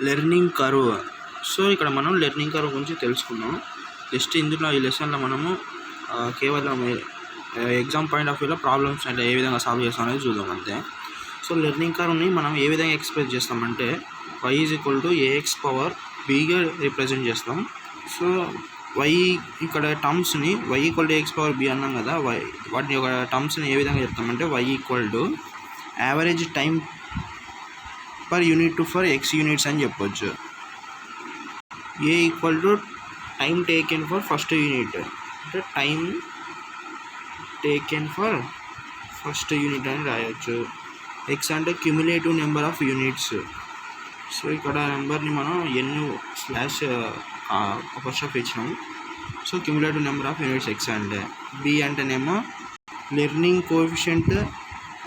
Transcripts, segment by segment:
Learning curve. So ఇక్కడ మనం learning curve గురించి తెలుసుకున్నాం. జస్ట్ ఇందులో ఈ లెసన్లో మనము కేవలం ఎగ్జామ్ పాయింట్ ఆఫ్ వ్యూలో ప్రాబ్లమ్స్ అంటే ఏ విధంగా సాల్వ్ చేస్తాం అనేది చూద్దాం అంతే. సో లెర్నింగ్ కర్వ్ని మనం ఏ విధంగా ఎక్స్ప్రెస్ చేస్తామంటే y = ax పవర్ bగా రిప్రజెంట్ చేస్తాం. సో y ఇక్కడ టర్మ్స్ని y = ax పవర్ b అన్నాం కదా, వాటిని ఒక టర్మ్స్ని ఏ విధంగా చెప్తామంటే y = average time per unit for x units అని చెప్పొచ్చు. a = time taken for first unit, అంటే time taken for first unit అని రాయొచ్చు. x అంటే cumulative number of units. So ఇక్కడ నెంబర్ని మనం n/apostrophe ఇచ్చినాం. So cumulative number of units x అంటే. b అంటేనేమో లెర్నింగ్ కోఎఫిషియంట్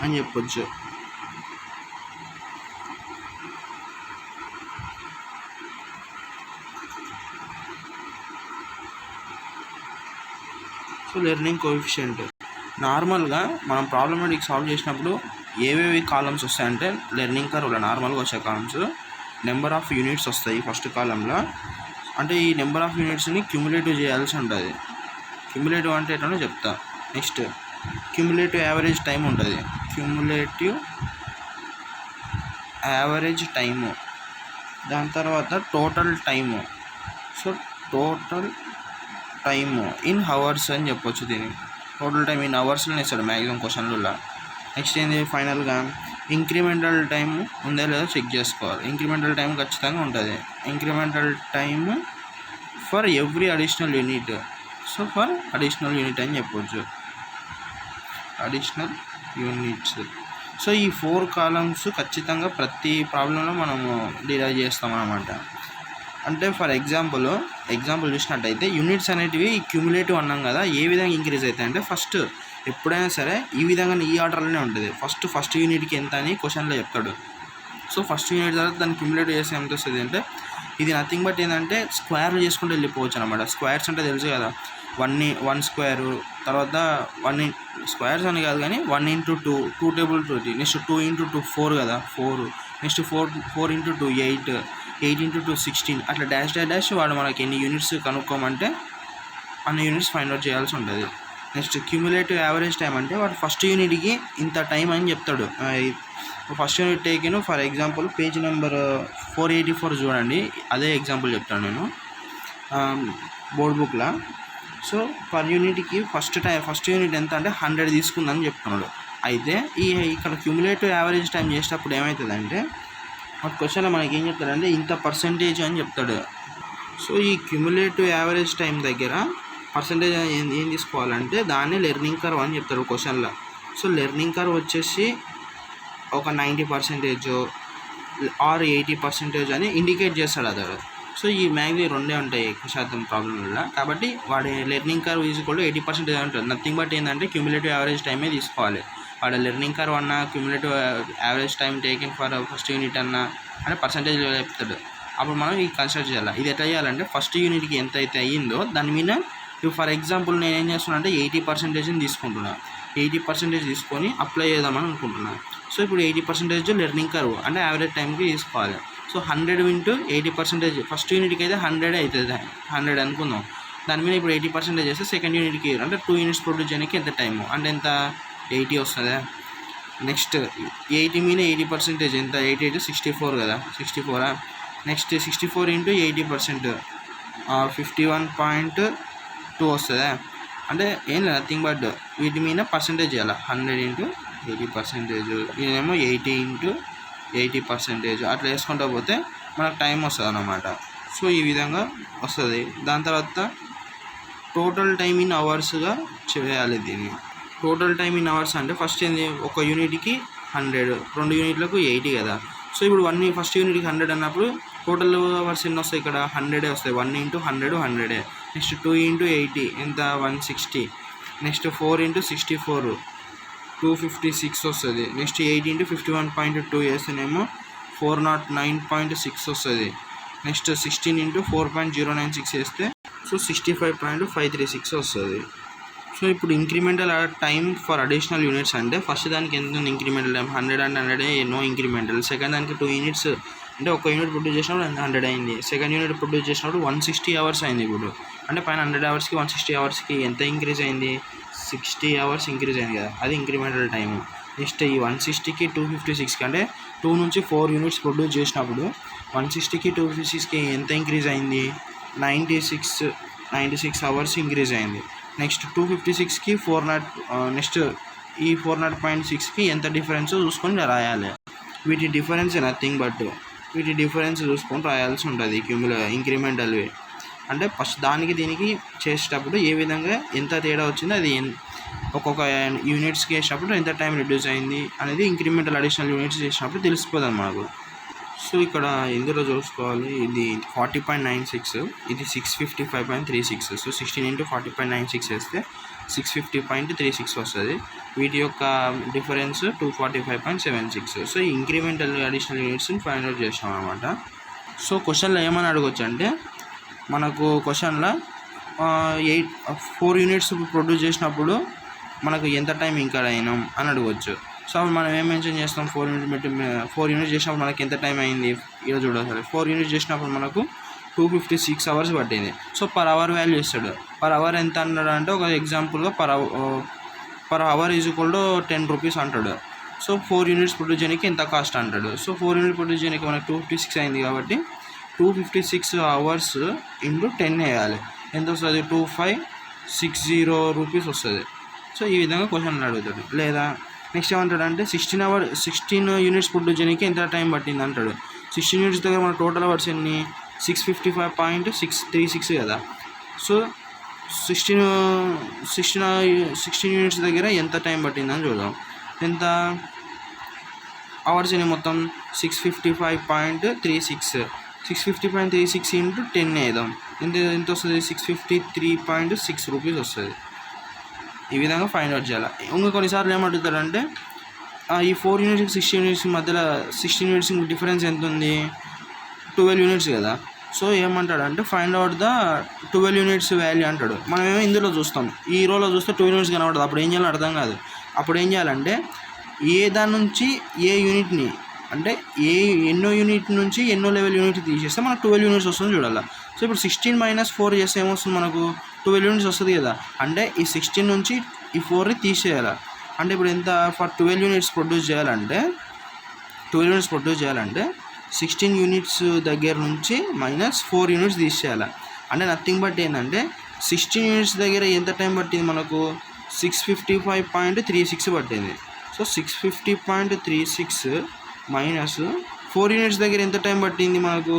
అని చెప్పొచ్చు. సో లెర్నింగ్ కోఎఫిషియంట్ నార్మల్గా మనం ప్రాబ్లమాటిక్ సాల్వ్ చేసినప్పుడు ఏవేవి కాలమ్స్ వస్తాయంటే లెర్నింగ్ కర్వ్లో నార్మల్గా వచ్చే కాలమ్స్ నెంబర్ ఆఫ్ యూనిట్స్ వస్తాయి ఫస్ట్ కాలంలో. అంటే ఈ నెంబర్ ఆఫ్ యూనిట్స్ని క్యుములేటివ్ చేయాల్సి ఉంటుంది. క్యుములేటివ్ అంటే ఎట్లనో చెప్తా. నెక్స్ట్ క్యుములేటివ్ యావరేజ్ టైం ఉంటుంది. క్యుములేటివ్ యావరేజ్ టైము, దాని తర్వాత total time. So total time in hours అని చెప్పొచ్చు. దీన్ని టోటల్ టైం ఇన్ అవర్స్లో ఇస్తాడు మ్యాక్సిమం క్వశ్చన్లలో. నెక్స్ట్ ఏంటి ఫైనల్గా ఇంక్రిమెంటల్ టైం ఉందా లేదా చెక్ చేసుకోవాలి. ఇంక్రిమెంటల్ టైం ఖచ్చితంగా ఉంటుంది. Incremental time for every additional unit. So for additional unit అని చెప్పొచ్చు, అడిషనల్ యూనిట్స్. సో ఈ 4 కాలమ్స్ ఖచ్చితంగా ప్రతి ప్రాబ్లంలో మనము డిరైవ్ చేస్తామన్నమాట. అంటే ఫర్ ఎగ్జాంపుల్ చూసినట్టయితే యూనిట్స్ అనేటివి క్యుములేటివ్ అన్నాం కదా, ఏ విధంగా ఇంక్రీజ్ అవుతాయి అంటే ఫస్ట్ ఎప్పుడైనా సరే ఈ విధంగా ఈ ఆర్డర్లోనే ఉంటుంది. ఫస్ట్ యూనిట్కి ఎంత అని క్వశ్చన్లో చెప్తాడు. సో ఫస్ట్ యూనిట్ తర్వాత దాన్ని క్యుములేటివ్ చేస్తే ఎంత వస్తుంది అంటే ఇది నథింగ్ బట్ ఏంటంటే స్క్వేర్లు చేసుకుంటూ వెళ్ళిపోవచ్చు అనమాట. స్క్వేర్స్ అంటే తెలుసు కదా, 1 స్క్వేరు, తర్వాత 1 స్క్వేర్స్ అని కాదు కానీ 1 × 2 2 టేబుల్ 2, నెక్స్ట్ 2 × 2 4 కదా 4, నెక్స్ట్ 4 × 2 8, 8 × 2 16, అట్లా డాష్ వాడు మనకి ఎన్ని యూనిట్స్ కనుక్కోమంటే అన్ని యూనిట్స్ ఫైండ్ అవుట్ చేయాల్సి ఉంటుంది. నెక్స్ట్ క్యుములేటివ్ యావరేజ్ టైం అంటే వాడు ఫస్ట్ యూనిట్కి ఇంత టైం అని చెప్తాడు. First unit taken for example page number 484 చూడండి, అదే ఎగ్జాంపుల్ చెప్తాను నేను బోర్డ్ బుక్లో. సో పర్ యూనిట్కి ఫస్ట్ యూనిట్ ఎంత అంటే 100 తీసుకుందని చెప్తున్నాడు. అయితే ఇక్కడ క్యుములేటివ్ యావరేజ్ టైం చేసేటప్పుడు ఏమవుతుందంటే క్వశ్చన్లో మనకి ఏం చెప్తాడంటే ఇంత పర్సంటేజ్ అని చెప్తాడు. సో ఈ క్యుములేటివ్ యావరేజ్ టైం దగ్గర పర్సంటేజ్ ఏం తీసుకోవాలంటే దాన్ని లెర్నింగ్ కర్వ్ అని చెప్తారు క్వశ్చన్లో. సో లెర్నింగ్ కర్వ్ వచ్చేసి ఒక 90% ఆర్ 80% అని ఇండికేట్ చేస్తాడు అతడు. సో ఈ మ్యాక్సిమం 2 ఉంటాయి ఎక్కువ శాతం ప్రాబ్లంలో. కాబట్టి వాడి లెర్నింగ్ కర్వ్ = 80% ఉంటుంది. నథింగ్ బట్ ఏంటంటే క్యుములేటివ్ యావరేజ్ టైమే తీసుకోవాలి. వాడు లెర్నింగ్ కర్వ్ అన్నా cumulative average time taking for first unit అన్నా అంటే పర్సంటేజ్ చెప్తాడు. అప్పుడు మనం ఇది కన్సిడర్ చేయాలి. ఇది ఎట్లా చేయాలంటే ఫస్ట్ యూనిట్కి ఎంత అయితే అయ్యిందో దాని మీద ఫర్ ఎగ్జాంపుల్ నేను ఏం చేస్తున్నా అంటే 80% తీసుకుంటున్నాను. 80% తీసుకొని అప్లై చేద్దామని అనుకుంటున్నాను. సో ఇప్పుడు 80% లెర్నింగ్ కర్వ్ అంటే యావరేజ్ టైంకి తీసుకోవాలి. సో 100 × 80% ఫస్ట్ యూనిట్కి అయితే 100 అవుతుంది, 100 అనుకుందాం. దాని మీద ఇప్పుడు 80% చేస్తే సెకండ్ యూనిట్కి అంటే 2 యూనిట్స్ ప్రొడ్యూస్ చేయడానికి ఎంత టైము అంటే ఎంత 80 వస్తుందా. నెక్స్ట్ 80 మీద 80% ఎంత 8 × 64 కదా 64. నెక్స్ట్ 64 × 80% 51.2 వస్తుందా. అంటే ఏం లేదు నథింగ్ బట్ వీటి మీద పర్సంటేజ్ చేయాలి. 100 × 80%, ఇదేమో 80 × 80%, అట్లా వేసుకుంటూ పోతే మనకు టైం వస్తుంది అన్నమాట. సో ఈ విధంగా వస్తుంది. దాని తర్వాత టోటల్ టైం ఇన్ అవర్స్గా చేయాలి దీన్ని. టోటల్ టైం ఇన్ అవర్స్ అంటే ఫస్ట్ ఏంది ఒక యూనిట్కి 100, 2 యూనిట్లకు 80 కదా. సో ఇప్పుడు ఫస్ట్ యూనిట్కి 100 అన్నప్పుడు టోటల్ అవర్స్ ఎన్ని వస్తాయి ఇక్కడ 100 వస్తాయి. 1 × 100 100. నెక్స్ట్ 2 × 80 ఎంత 160. నెక్స్ట్ 4 × 64 256 వస్తుంది. నెక్స్ట్ 8 × 51.2 వేస్తేనేమో 409.6 వస్తుంది. నెక్స్ట్ 16 × 4.096 వేస్తే సో 65.536 వస్తుంది. సో ఇప్పుడు incremental time for additional units అంటే ఫస్ట్ దానికి ఎంత ఉంది incremental time 100 and 100 no incremental. Second దానికి 2 యూనిట్స్ అంటే ఒక యూనిట్ ప్రొడ్యూస్ చేసినప్పుడు 100 అయింది, సెకండ్ యూనిట్ ప్రొడ్యూస్ చేసినప్పుడు 160 అవర్స్ అయింది. ఇప్పుడు అంటే పైన 100 అవర్స్కి 160 అవర్స్కి ఎంత ఇంక్రీజ్ అయింది, 60 అవర్స్ ఇంక్రీజ్ అయింది కదా, అది ఇంక్రిమెంటల్ టైము. నెక్స్ట్ ఈ 160కి 256కి అంటే 2 నుంచి 4 యూనిట్స్ ప్రొడ్యూస్ చేసినప్పుడు 160కి 256కి ఎంత ఇంక్రీజ్ అయింది, 96 అవర్స్ ఇంక్రీజ్ అయింది. నెక్స్ట్ 256కి 400 నెక్స్ట్ ఈ 400.6కి ఎంత డిఫరెన్స్ చూసుకొని రాయాలి. వీటి డిఫరెన్స్ నథింగ్ బట్ వీటి డిఫరెన్స్ చూసుకొని రాయాల్సి ఉంటుంది ఇంక్రిమెంటల్వి. అంటే ఫస్ట్ దానికి దీనికి చేసేటప్పుడు ఏ విధంగా ఎంత తేడా వచ్చిందో అది ఒక్కొక్క యూనిట్స్కి వేసినప్పుడు ఎంత టైం రిడ్యూస్ అయింది అనేది ఇంక్రిమెంటల్ అడిషనల్ యూనిట్స్ చేసినప్పుడు తెలిసిపోతుంది మనకు. సో ఇక్కడ ఇందులో చూసుకోవాలి, ఇది 40.96, ఇది 655.36. సో 16 × 40.96 వేస్తే 650.36 వస్తుంది. వీటి యొక్క డిఫరెన్స్ 245.76. సో ఈ ఇంక్రిమెంటల్ అడిషనల్ యూనిట్స్ని ఫైండ్ అవుట్ చేసాం అనమాట. సో క్వశ్చన్లో ఏమని అడగచ్చు అంటే, మనకు క్వశ్చన్లో 4 యూనిట్స్ ప్రొడ్యూస్ చేసినప్పుడు మనకు ఎంత టైం ఇంకా అయినాం అని అడగవచ్చు. సో మనం ఏం మెన్షన్ చేస్తాం, 4 యూనిట్స్ చేసినప్పుడు మనకి ఎంత టైం అయింది ఇలా చూడాలి. 4 యూనిట్స్ చేసినప్పుడు మనకు 256 అవర్స్ పట్టింది. సో పర్ అవర్ వాల్యూ ఇస్తాడు. పర్ అవర్ ఎంత అన్నాడు అంటే, ఒక ఎగ్జాంపుల్గా per hour is equal to 10 rupees అంటాడు. సో 4 యూనిట్స్ ప్రొడ్యూస్ చేయడానికి ఎంత కాస్ట్ అంటాడు. సో 4 యూనిట్ ప్రొడ్యూస్ చేయడానికి మనకు 256 అయింది కాబట్టి 256 అవర్స్ ఇంటూ 10 వేయాలి. ఎంత వస్తుంది, 2560 రూపీస్ వస్తుంది. సో ఈ విధంగా క్వశ్చన్ అడుగుతాడు. లేదా నెక్స్ట్ ఏమంటాడు అంటే, 16 యూనిట్స్ ప్రొడ్యూస్ చేయడానికి ఎంత టైం పట్టింది అంటాడు. 16 యూనిట్స్ దగ్గర మన టోటల్ అవర్స్ ఎన్ని, 655.636 కదా. సో 16 యూనిట్స్ దగ్గర ఎంత టైం పట్టిందని చూద్దాం. ఎంత అవర్స్ ఎన్ని మొత్తం, 655.36. 650.36 ఇంటూ 10 వేద్దాం. ఎంత వస్తుంది, 653.6 రూపీస్ వస్తుంది. ఈ విధంగా ఫైండ్ అవుట్ చేయాలి. ఇంకా కొన్నిసార్లు ఏమంటారంటే, ఈ 4 యూనిట్స్కి 16 యూనిట్స్ మధ్యలో 16 యూనిట్స్ డిఫరెన్స్ ఎంత ఉంది, 12 యూనిట్స్ కదా. సో ఏమంటాడంటే, find out the 12 units value అంటాడు. మనమేమో ఇందులో చూస్తాం, ఈ రోలో చూస్తే 12 యూనిట్స్ కనబడదు. అప్పుడు ఏం చేయాలో అర్థం కాదు. అప్పుడు ఏం చేయాలంటే, ఏ దాని నుంచి ఏ యూనిట్ని అంటే ఎన్నో యూనిట్ నుంచి ఎన్నో లెవెల్ యూనిట్ తీసేస్తే మనకు 12 యూనిట్స్ వస్తుంది చూడాలి. సో ఇప్పుడు 16 - 4 చేస్తే ఏమొస్తుంది, మనకు 12 యూనిట్స్ వస్తుంది కదా. అంటే ఈ 16 నుంచి ఈ 4ని తీసేయాలి. అంటే ఇప్పుడు ఎంత, ఫర్ 12 యూనిట్స్ ప్రొడ్యూస్ చేయాలంటే 16 యూనిట్స్ దగ్గర నుంచి -4 యూనిట్స్ తీసేయాలి. అంటే నథింగ్ బట్ ఏంటంటే, 16 యూనిట్స్ దగ్గర ఎంత టైం పట్టింది మనకు, 655.36 పట్టింది. సో 650.36 మైనస్ 4 యూనిట్స్ దగ్గర ఎంత టైం పట్టింది మనకు,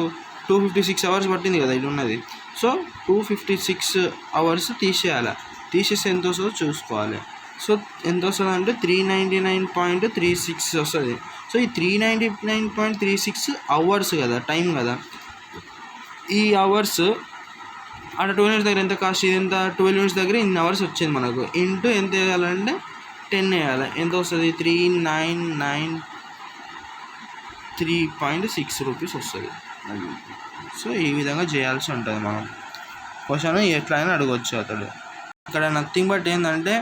256 అవర్స్ పట్టింది కదా ఇది ఉన్నది. సో 256 అవర్స్ తీసేయాలి. తీసేస్తే ఎంత వస్తుందో చూసుకోవాలి. సో ఎంత వస్తుంది అంటే 399.36 వస్తుంది. సో ఈ 399.36 అవర్స్ కదా, టైం కదా. ఈ అవర్స్ అక్కడ 2 యూనిట్స్ దగ్గర ఎంత కాస్ట్, ఇది ఎంత 12 యూనిట్స్ దగ్గర ఇన్ని అవర్స్ వచ్చింది మనకు. ఇంటూ ఎంత వేయాలంటే 10 వేయాలి. ఎంత వస్తుంది, 3993.6 రూపీస్ వస్తుంది. సో ఈ విధంగా చేయాల్సి ఉంటుంది. మనం క్వశ్చన్ ఎట్లయినా అడగవచ్చు అతడు. ఇక్కడ నథింగ్ బట్ ఏంటంటే,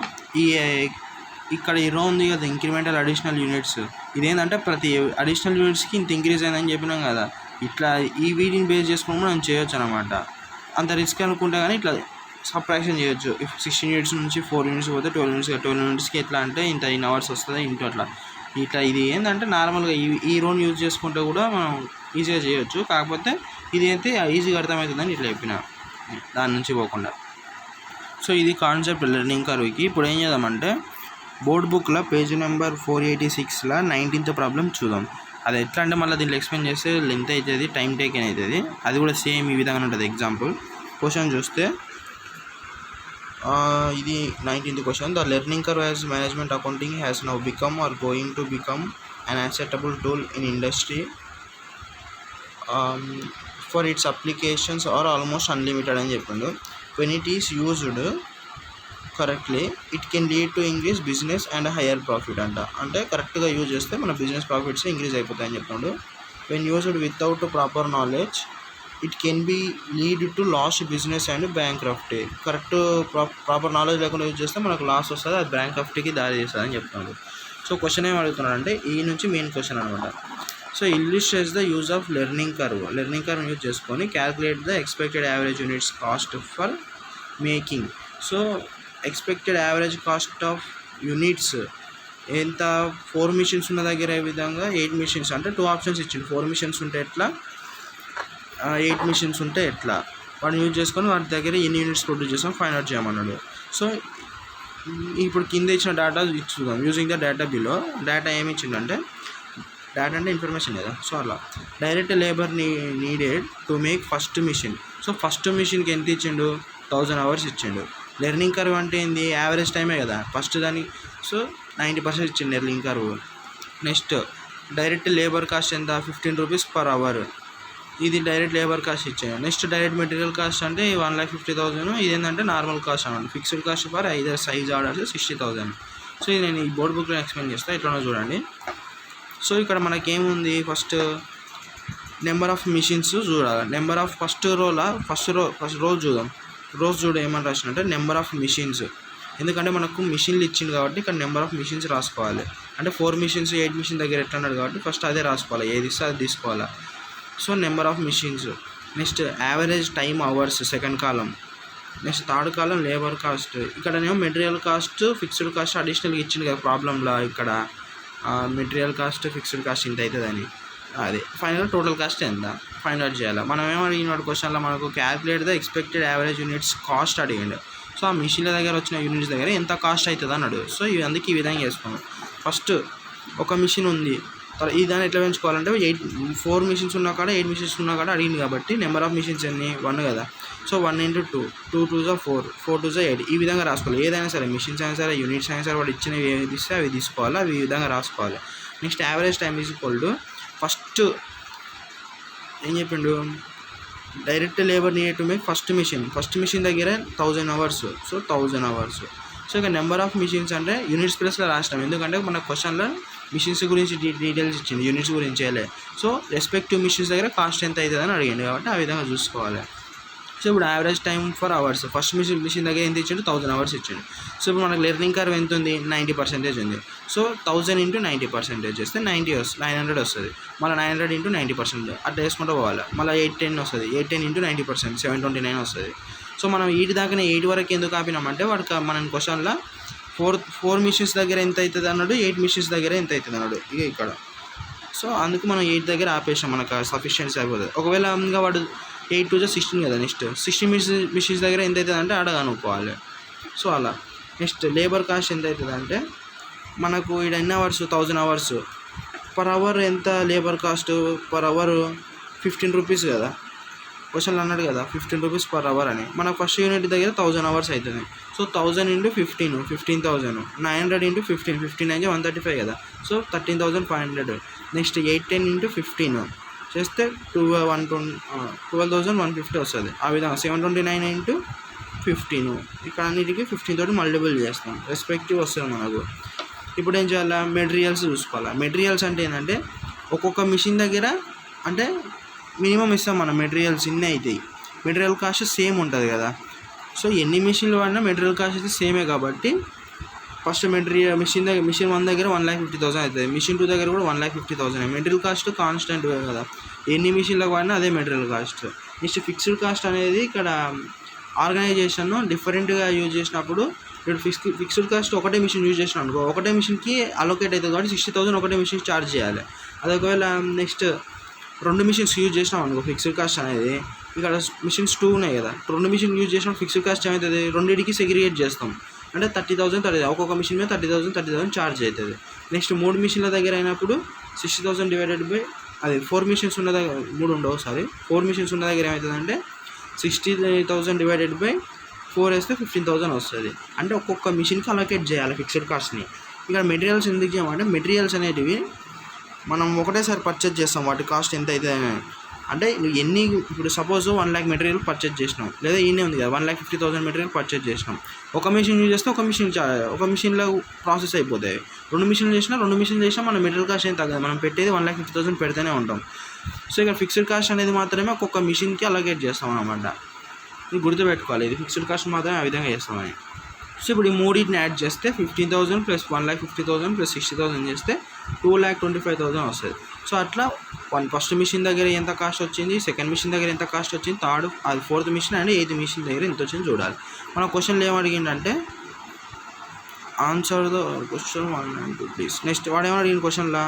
ఇక్కడ ఈ రో ఉంది కదా, ఇంక్రిమెంటల్ అడిషనల్ యూనిట్స్. ఇదేంటంటే ప్రతి అడిషనల్ యూనిట్స్కి ఇంత ఇంక్రీజ్ అయిందని చెప్పినాం కదా. ఇట్లా ఈ వీటిని బేస్ చేసుకుని మనం చేయొచ్చు అనమాట. అంత రిస్క్ అనుకుంటే కానీ ఇట్లా సబ్ట్రాక్షన్ చేయొచ్చు. 16 యూనిట్స్ నుంచి 4 యూనిట్స్ పోతే 12 యూనిట్స్కి ఎట్లా అంటే ఇంత ఇన్ అవర్స్ వస్తుంది ఇంటూ అట్లా. ఇది ఏంటంటే నార్మల్గా ఈ రోని యూజ్ చేసుకుంటే కూడా మనం ఈజీగా చేయొచ్చు. కాకపోతే ఇది అయితే ఈజీగా అర్థమవుతుందని ఇట్లా చెప్పిన, దాని నుంచి పోకుండా. సో ఇది కాన్సెప్ట్ లెర్నింగ్ కర్వ్కి. ఇప్పుడు ఏం చేద్దామంటే, బోర్డ్ బుక్లో పేజ్ నెంబర్ 486లో 19th ప్రాబ్లం చూద్దాం. అది ఎట్లా అంటే మళ్ళీ దీంట్లో ఎక్స్ప్లెయిన్ చేస్తే లెంత్ అవుతుంది, టైం టేకెన్ అవుతుంది. అది కూడా సేమ్ ఈ విధంగా ఉంటుంది. ఎగ్జాంపుల్ క్వశ్చన్ చూస్తే, ఇది 19th question. The learning curve as management accounting has now become or going to become an acceptable tool in industry. For its applications are almost unlimited అని చెప్పిండు. When it is used correctly, it can lead to increase business and higher profit అంటే కరెక్ట్గా use చేస్తే మన business profits increase అయిపోతాయని చెప్పిండు. When used without proper knowledge, it can be lead to loss business and bankruptcy. Correct proper knowledge లేకుండా use చేస్తే మనకు loss వస్తుంది, అది బ్యాంక్రప్ట్కి దారి తీస్తుంది అని చెప్తున్నాడు. సో క్వశ్చన్ ఏం అడుగుతున్నాడు అంటే, ఈ నుంచి మెయిన్ క్వశ్చన్ అనమాట. So illustrates the use of learning curve use చేసుకొని calculate the expected average units cost for making. So expected average cost of units ఎంత 4 మిషన్స్ ఉన్న దగ్గర ఏ విధంగా 8 మిషన్స్ అంటే 2 ఆప్షన్స్ ఇచ్చింది. 4 మిషన్స్ ఉంటే ఎట్లా, 8 మిషన్స్ ఉంటే ఎట్లా, వాటిని యూజ్ చేసుకొని వాటి దగ్గర ఎన్ని యూనిట్స్ ప్రొడ్యూస్ చేస్తాం ఫైండ్ అవుట్ చేయమన్నాడు. సో ఇప్పుడు కింద ఇచ్చిన డేటా చూద్దాం. Using the data below. Data ఏమి ఇచ్చిందంటే, డేటా అంటే ఇన్ఫర్మేషన్ కదా. సో అలా direct labour needed to make first machine. So first మిషన్కి ఎంత ఇచ్చిండు, 1000 hours ఇచ్చిండు. లెర్నింగ్ కర్వ్ అంటే ఏంది, యావరేజ్ టైమే కదా ఫస్ట్ దానికి. సో 90% ఇచ్చిండు learning curve. Next direct labour cost ఎంత, 15 rupees per hour. ఇది డైరెక్ట్ లేబర్ కాస్ట్ ఇచ్చాను. నెక్స్ట్ డైరెక్ట్ మెటీరియల్ కాస్ట్ అంటే 1,50,000. ఇది ఏంటంటే నార్మల్ కాస్ట్ అన్నమాట. Fixed cost for either size orders 60,000. So ఇది నేను ఈ బోర్డ్ బుక్లో ఎక్స్ప్లెయిన్ చేస్తాను, ఎట్లనో చూడండి. సో ఇక్కడ మనకేముంది, ఫస్ట్ నెంబర్ ఆఫ్ మిషన్స్ చూడాలి. నెంబర్ ఆఫ్ ఫస్ట్ రో చూద్దాం. రోజ్ చూడ ఏమని రాసినంటే నెంబర్ ఆఫ్ మిషన్స్. ఎందుకంటే మనకు మిషన్లు ఇచ్చింది కాబట్టి ఇక్కడ నెంబర్ ఆఫ్ మిషన్స్ రాసుకోవాలి. అంటే 4 మిషన్స్ 8 మిషన్ దగ్గర ఎట్లా అన్నాడు కాబట్టి ఫస్ట్ అదే రాసుకోవాలి, ఏది ఇస్తే అది తీసుకోవాలి. So number of machines. Next average time hours second కాలం. నెక్స్ట్ థర్డ్ కాలం లేబర్ కాస్ట్. ఇక్కడనేమో మెటీరియల్ కాస్ట్, ఫిక్స్డ్ కాస్ట్ అడిషనల్గా ఇచ్చింది కదా ప్రాబ్లంలో. ఇక్కడ మెటీరియల్ కాస్ట్, ఫిక్స్డ్ కాస్ట్ ఇంత అవుతుందని. అది ఫైనల్ టోటల్ కాస్ట్ ఎంత ఫైండ్ అవుట్ చేయాలి. మనం ఏమో అడిగినాడు క్వశ్చన్లో, మనకు calculate the expected average units cost అడిగిండు. సో ఆ మిషన్ల దగ్గర వచ్చిన యూనిట్స్ దగ్గర ఎంత కాస్ట్ అవుతుంది అన్నాడు. సో అందుకే ఈ విధంగా చేసుకున్నాం. ఫస్ట్ ఒక మిషన్ ఉంది, ఈ దాన్ని ఎట్లా పెంచుకోవాలంటే 4 మిషన్స్ ఉన్నా కాడ 8 మిషన్స్ ఉన్నా కాడ అడిగింది కాబట్టి నెంబర్ ఆఫ్ మిషన్స్ ఎన్ని 1 కదా. సో 1 × 2, 2 × 2 = 4, 4 × 2 = 8. ఈ విధంగా రాసుకోవాలి. ఏదైనా సరే మిషన్స్ అయినా సరే యూనిట్స్ అయినా సరే వాడు ఇచ్చినవి ఏది ఇస్తే అవి తీసుకోవాలి, అవి ఈ విధంగా రాసుకోవాలి. Next average time is equal to, first ఏం చెప్పిండు, direct labour need to make first machine దగ్గర 1000 hours. So 1000 hours. సో ఇక నెంబర్ ఆఫ్ మిషన్స్ అంటే యూనిట్స్ ప్లస్లో రాసినాం, ఎందుకంటే మన క్వశ్చన్లో మిషన్స్ గురించి డీటెయిల్స్ ఇచ్చింది, యూనిట్స్ గురించి చేయలేదు. సో రెస్పెక్టివ్ మిషన్స్ దగ్గర కాస్ట్ ఎంత అవుతుంది అని అడిగింది కాబట్టి ఆ విధంగా చూసుకోవాలి. సో ఇప్పుడు average time for hours, first machine దగ్గర ఎంత ఇచ్చిండు, 1000 hours ఇచ్చిండు. సో ఇప్పుడు మనకు లెర్నింగ్ కర్వ్ ఎంత ఉంది, 90% ఉంది. సో 1000 × 90% చేస్తే 900 వస్తుంది. మళ్ళీ 900 × 90% అట్లా వేసుకుంటూ పోవాలి. మళ్ళీ 810 వస్తుంది. 810 × 90% 729 వస్తుంది. సో మనం 8 దాకానే 8 వరకు ఎందుకు ఆపినామంటే వాడికి మనం క్వశ్చన్లో 4 మిషన్స్ దగ్గర ఎంత అవుతుంది అన్నాడు, 8 మిషన్స్ దగ్గర ఎంత అవుతుంది అన్నాడు ఇక ఇక్కడ. సో అందుకు మనం 8 దగ్గర ఆపేసాం, మనకు సఫిషియన్సీ అయిపోతుంది. ఒకవేళ ఇంకా వాడు 8 × 2 = 16 కదా. నెక్స్ట్ 60 మిషన్స్ దగ్గర ఎంత అవుతుంది అంటే ఆడ కనుక్కోవాలి. సో అలా. నెక్స్ట్ లేబర్ కాస్ట్ ఎంత అవుతుంది అంటే మనకు ఇక్కడ ఎన్ని అవర్స్, 1000 hours. పర్ అవర్ ఎంత labour cost, per hour 15 rupees కదా. క్వశ్చన్లు అన్నాడు కదా 15 rupees per hour అని. మన ఫస్ట్ యూనిట్ దగ్గర 1000 hours అవుతుంది. సో 1000 × 15, 15,000. 900 × 15, 15 × 135 కదా. సో 13,500. నెక్స్ట్ 810 × 15 చేస్తే 12,150 వస్తుంది. ఆ విధంగా 729 × 15. ఇక్కడ అన్నిటికీ 15 తోటి మల్టిపుల్ చేస్తాం, రెస్పెక్టివ్ వస్తుంది మనకు. ఇప్పుడు ఏం చేయాలి, మెటీరియల్స్ చూసుకోవాలి. మెటీరియల్స్ అంటే ఏంటంటే ఒక్కొక్క మిషన్ దగ్గర అంటే మినిమం ఇస్తాం మనం, మెటీరియల్స్ ఇన్ని అవుతాయి. మెటీరియల్ కాస్ట్ సేమ్ ఉంటుంది కదా. సో ఎన్ని మిషన్లు వాడినా మెటీరియల్ కాస్ట్ అయితే సేమే కాబట్టి ఫస్ట్ మిషన్ 1 దగ్గర 1,50,000 అవుతుంది. మిషన్ 2 దగ్గర కూడా 1,50,000. మెటీరియల్ కాస్ట్ కాన్స్టెంట్ కదా, ఎన్ని మిషన్లకు వాడినా అదే material cost. Next fixed cost అనేది ఇక్కడ ఆర్గనైజేషన్ డిఫరెంట్గా యూజ్ చేసినప్పుడు, ఇప్పుడు ఫిక్స్డ్ కాస్ట్ ఒకటే మిషన్ యూజ్ చేసిన అనుకో, ఒకటే మిషన్కి అలొకేట్ అవుతుంది కాబట్టి 60,000 ఒకటే మిషన్ ఛార్జ్ చేయాలి. అది ఒకవేళ నెక్స్ట్ 2 మిషన్స్ యూజ్ చేసినాం అనుకో, ఫిక్స్డ్ కాస్ట్ అనేది ఇక్కడ మిషన్స్ 2 ఉన్నాయి కదా, 2 మిషన్ యూజ్ చేసిన ఫిక్స్డ్ కాస్ట్ ఏమవుతుంది, రెండింటికి సెగ్రిగేట్ చేస్తాం అంటే 30,000 ఒక్కొక్క మిషన్ మీద 30,000 ఛార్జ్ అవుతుంది. నెక్స్ట్ 3 మిషన్ల దగ్గర అయినప్పుడు 60,000 డివైడెడ్ బై అది 4 మిషన్స్ ఉన్న దగ్గర 3 ఉండవు, 4 మిషన్స్ ఉన్న దగ్గర ఏమవుతుంది అంటే 60,000 డివైడెడ్ బై 4 వేస్తే 15,000 వస్తుంది. అంటే ఒక్కొక్క మిషన్కి అలొకేట్ చేయాలి ఫిక్స్డ్ కాస్ట్ని. ఇక్కడ మెటీరియల్స్ ఎందుకు చేయమంటే మెటీరియల్స్ అనేటివి మనం ఒకటేసారి పర్చేజ్ చేస్తాం, వాటి కాస్ట్ ఎంత అయితే అంటే నువ్వు ఎన్ని, ఇప్పుడు సపోజ్ 1 lakh మెటీరియల్ పర్చేజ్ చేసినాం, లేదా ఈయనే ఉంది కదా 1,50,000 మెటీరియల్ పర్చేజ్ చేసినాం. ఒక మిషన్ యూజ్ చేస్తే ఒక మిషన్లో ప్రాసెస్ అయిపోతాయి. 2 మిషన్లు చేసినా మన మెటీరియల్ కాస్ట్ ఏం తగ్గదు, మనం పెట్టేది 1,50,000 పెడితేనే ఉంటాం. సో ఇక్కడ ఫిక్స్డ్ కాస్ట్ అనేది మాత్రమే ఒక్కొక్క మిషన్కి అలొకేట్ చేస్తాం అన్నమాట. ఇది గుర్తుపెట్టుకోవాలి, ఇది ఫిక్స్డ్ కాస్ట్ మాత్రమే ఆ విధంగా చేస్తామని. సో ఇప్పుడు ఈ మూడింటిని యాడ్ చేస్తే 15,000 + 1,50,000 + 60,000 చేస్తే 2,25,000 వస్తుంది. సో అట్లా ఫస్ట్ మిషన్ దగ్గర ఎంత కాస్ట్ వచ్చింది, సెకండ్ మిషన్ దగ్గర ఎంత కాస్ట్ వచ్చింది, థర్డ్ అది fourth machine and eighth machine దగ్గర ఎంత వచ్చింది చూడాలి. మన క్వశ్చన్లో ఏమడిగిందంటే answer the question 192 please. Next వాడు ఏమడిగిన క్వశ్చన్లో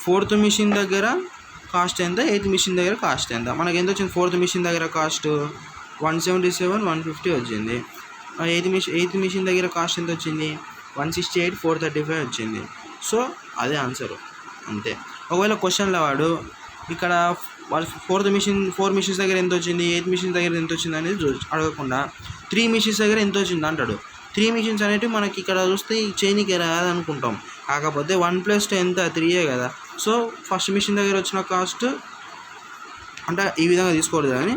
ఫోర్త్ మిషన్ దగ్గర కాస్ట్ ఎంత, ఎయిత్ మిషన్ దగ్గర కాస్ట్ ఎంత. మనకి ఎంత వచ్చింది, ఫోర్త్ మిషన్ దగ్గర కాస్ట్ 177, 150 వచ్చింది. ఎయిత్ మిషన్ దగ్గర కాస్ట్ ఎంత వచ్చింది, 168, 435 వచ్చింది. సో అదే ఆన్సర్ అంతే. ఒకవేళ క్వశ్చన్లో వాడు ఇక్కడ ఫోర్ మిషన్స్ దగ్గర ఎంత వచ్చింది, ఎయిత్ మిషన్స్ దగ్గర ఎంత వచ్చింది అనేది అడగకుండా 3 మిషన్స్ దగ్గర ఎంత వచ్చింది అంటాడు. 3 మిషన్స్ అనేటివి మనకి ఇక్కడ చూస్తే చేయనీకి రాదనుకుంటాం, కాకపోతే 1 + 2 ఎంత 3 కదా. సో ఫస్ట్ మిషన్ దగ్గర వచ్చిన కాస్ట్ అంటే ఈ విధంగా తీసుకోకూడదు కానీ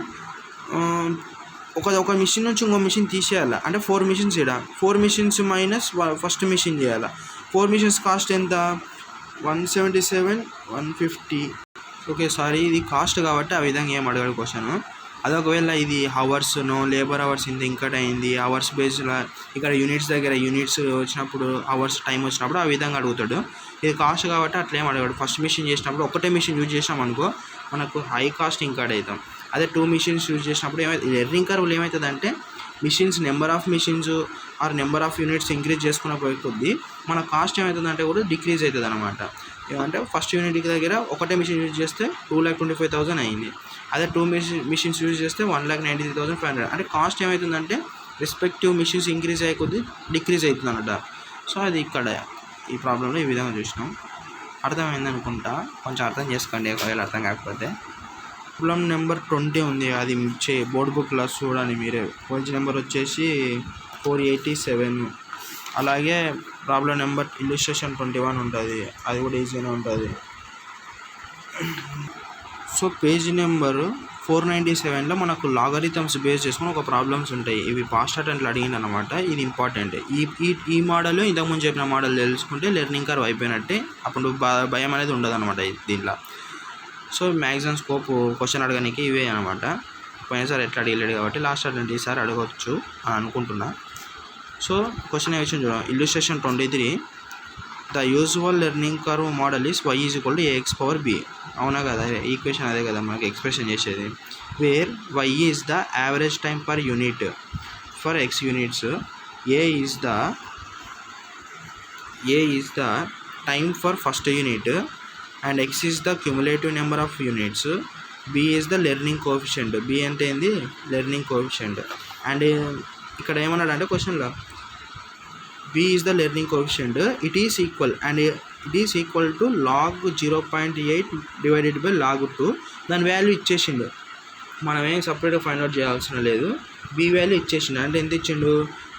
ఒక మిషన్ నుంచి ఇంకో మిషన్ తీసేయాలి. అంటే 4 మిషన్స్ ఇక్కడ 4 మిషన్స్ మైనస్ ఫస్ట్ మిషన్ చేయాలి. 4 మిషన్స్ కాస్ట్ ఎంత, 177, 150. ఓకే సారీ, ఇది కాస్ట్ కాబట్టి ఆ విధంగా ఏం అడగాడు క్వశ్చన్. అది ఒకవేళ ఇది అవర్స్ను లేబర్ అవర్స్ ఇంత ఇంకట్ అయింది అవర్స్ బేస్లో, ఇక్కడ యూనిట్స్ దగ్గర యూనిట్స్ వచ్చినప్పుడు అవర్స్ టైం వచ్చినప్పుడు ఆ విధంగా అడుగుతాడు. ఇది కాస్ట్ కాబట్టి అట్లా ఏం అడగాడు. ఫస్ట్ మిషన్ చేసినప్పుడు ఒకటే మిషన్ యూజ్ చేసినాం అనుకో మనకు హై కాస్ట్ ఇంకట్ అవుతాం. అదే 2 మిషన్స్ యూజ్ చేసినప్పుడు లెర్నింగ్ కర్వ్లో ఏమవుతుందంటే machines number of machines or number of units increase చేసుకున్న పోయే కొద్దీ మన కాస్ట్ ఏమవుతుందంటే కూడా డిక్రీజ్ అవుతుంది అనమాట. ఏమంటే ఫస్ట్ యూనిట్ దగ్గర ఒకటే మిషన్ యూజ్ చేస్తే 2,25,000 అయింది. అదే 2 మిషన్స్ యూజ్ చేస్తే 1,93,500. అంటే కాస్ట్ ఏమవుతుందంటే రెస్పెక్టివ్ మిషన్స్ ఇంక్రీజ్ అయ్యే కొద్దీ డిక్రీజ్ అవుతుంది అన్నమాట. సో అది ఇక్కడ ఈ ప్రాబ్లంలో ఈ విధంగా చూసినాం. అర్థమైంది అనుకుంటా, కొంచెం అర్థం చేసుకోండి ఒకవేళ అర్థం కాకపోతే. ప్రాబ్లం నెంబర్ 20 ఉంది, అది బోర్డ్ బుక్లో చూడండి మీరే. పేజ్ నెంబర్ వచ్చేసి 487. అలాగే ప్రాబ్లం నెంబర్ ఇల్లుస్ట్రేషన్ 21 ఉంటుంది, అది కూడా ఈజీగానే ఉంటుంది. సో పేజ్ నెంబర్ 497లో మనకు లాగరిథమ్స్ బేస్ చేసుకుని ఒక ప్రాబ్లమ్స్ ఉంటాయి. ఇవి పాస్ట్ అటెంప్ట్లో అడిగింది అనమాట. ఇది ఇంపార్టెంట్. ఈ మోడల్ ఇంతకుముందు చెప్పిన మోడల్ తెలుసుకుంటే లెర్నింగ్ కర్వ్ అయిపోయినట్టే, అప్పుడు భయం అనేది ఉండదు అనమాట దీంట్లో. సో మ్యాక్సిమం స్కోప్ క్వశ్చన్ అడగడానికి ఇవే అనమాట. పోయినసారి ఎట్లా అడిగలేడు కాబట్టి లాస్ట్ అటెంప్ట్ ఈసారి అడగవచ్చు అని అనుకుంటున్నా. సో క్వశ్చన్ ఏ విషయం చూద్దాం. Illustration 23, the usual learning curve model is y = ax⁻b. అవునా కదా, ఈక్వేషన్ అదే కదా మనకి ఎక్స్ప్రెషన్ చేసేది. Where y is the average time per unit for x units, a is the time for first unit and x is the cumulative number of units, b is the learning coefficient. b అంటే ఏంది, learning coefficient. And ఇక్కడ ఏమన్నాడు అంటే క్వశ్చన్లో b is the learning coefficient, it is equal to log 0.8 divided by log 2. దాని value ఇచ్చేసిండు, మనం ఏం సపరేట్గా ఫైండ్ అవుట్ చేయాల్సిన లేదు. b వాల్యూ ఇచ్చేసిండు, అంటే ఎంత ఇచ్చిండు,